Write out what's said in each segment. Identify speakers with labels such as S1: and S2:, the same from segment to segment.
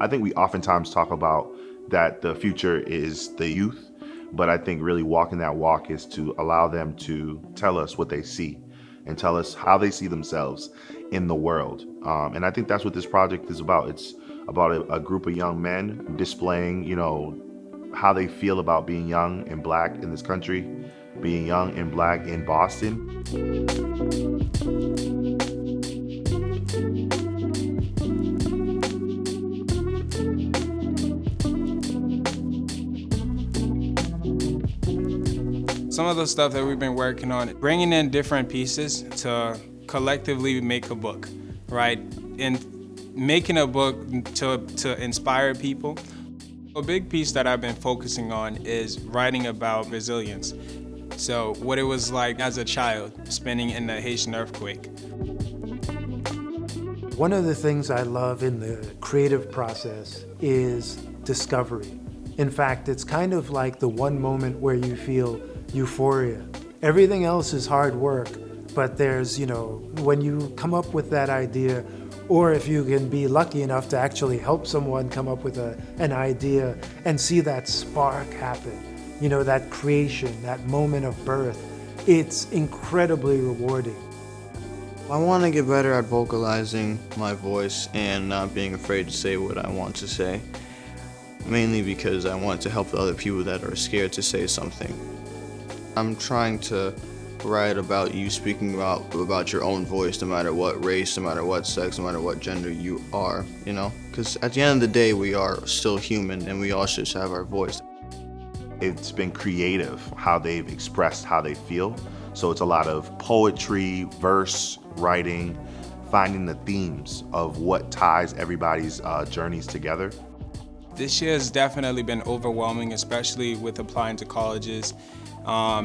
S1: I think we oftentimes talk about that the future is the youth, but I think really walking that walk is to allow them to tell us what they see and tell us how they see themselves in the world. And I think that's what this project is about. It's about a group of young men displaying, how they feel about being young and black in this country, being young and black in Boston.
S2: Some of the stuff that we've been working on, bringing in different pieces to collectively make a book, right? And making a book to inspire people. A big piece that I've been focusing on is writing about resilience. So what it was like as a child spending in the Haitian earthquake.
S3: One of the things I love in the creative process is discovery. In fact, it's kind of like the one moment where you feel euphoria. Everything else is hard work, but there's, when you come up with that idea, or if you can be lucky enough to actually help someone come up with an idea and see that spark happen, that creation, that moment of birth, it's incredibly rewarding.
S4: I want to get better at vocalizing my voice and not being afraid to say what I want to say, mainly because I want to help the other people that are scared to say something. I'm trying to write about you speaking about your own voice, no matter what race, no matter what sex, no matter what gender you are, because at the end of the day, we are still human and we all should have our voice.
S1: It's been creative how they've expressed how they feel. So it's a lot of poetry, verse, writing, finding the themes of what ties everybody's journeys together.
S2: This year has definitely been overwhelming, especially with applying to colleges,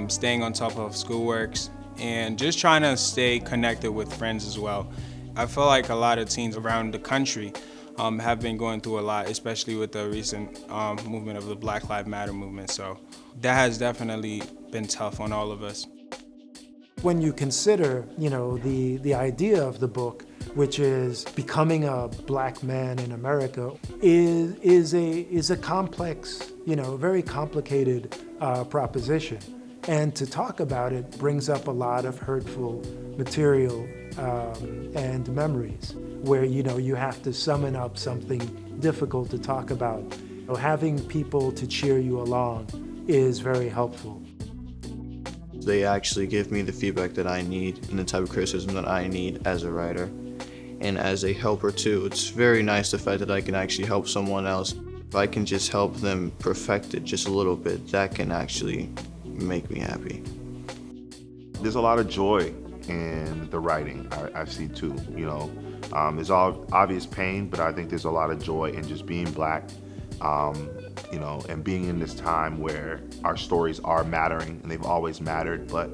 S2: staying on top of schoolworks, and just trying to stay connected with friends as well. I feel like a lot of teens around the country have been going through a lot, especially with the recent movement of the Black Lives Matter movement. So that has definitely been tough on all of us.
S3: When you consider, the idea of the book, which is becoming a black man in America, is a complex, very complicated proposition. And to talk about it brings up a lot of hurtful material and memories where, you have to summon up something difficult to talk about. Having people to cheer you along is very helpful.
S4: They actually give me the feedback that I need and the type of criticism that I need as a writer. And as a helper too, it's very nice the fact that I can actually help someone else. If I can just help them perfect it just a little bit, that can actually make me happy.
S1: There's a lot of joy in the writing, I see too. There's all obvious pain, but I think there's a lot of joy in just being black, and being in this time where our stories are mattering, and they've always mattered, but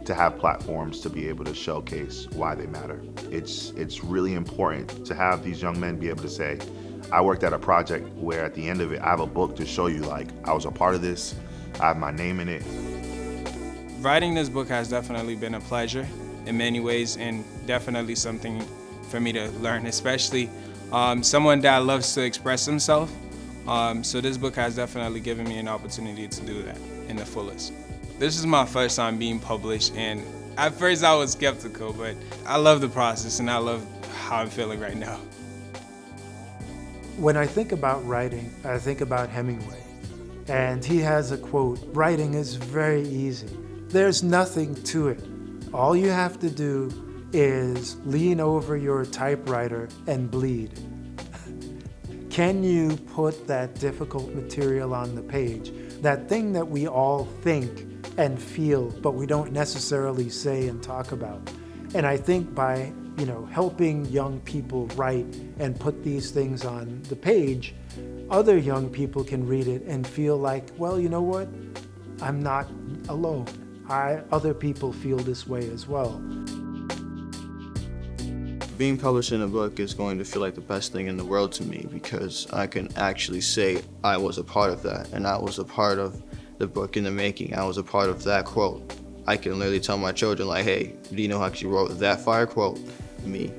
S1: to have platforms to be able to showcase why they matter. It's really important to have these young men be able to say, I worked at a project where at the end of it, I have a book to show you, like, I was a part of this, I have my name in it.
S2: Writing this book has definitely been a pleasure in many ways, and definitely something for me to learn, especially someone that loves to express himself. So this book has definitely given me an opportunity to do that in the fullest. This is my first time being published, and at first I was skeptical, but I love the process and I love how I'm feeling right now.
S3: When I think about writing, I think about Hemingway. And he has a quote, "Writing is very easy. There's nothing to it. All you have to do is lean over your typewriter and bleed." Can you put that difficult material on the page? That thing that we all think and feel, but we don't necessarily say and talk about. And I think by, helping young people write and put these things on the page, other young people can read it and feel like, well, you know what? I'm not alone. Other people feel this way as well.
S4: Being published in a book is going to feel like the best thing in the world to me because I can actually say I was a part of that and I was a part of the book in the making. I was a part of that quote. I can literally tell my children, like, hey, do you know how she wrote that fire quote? Me.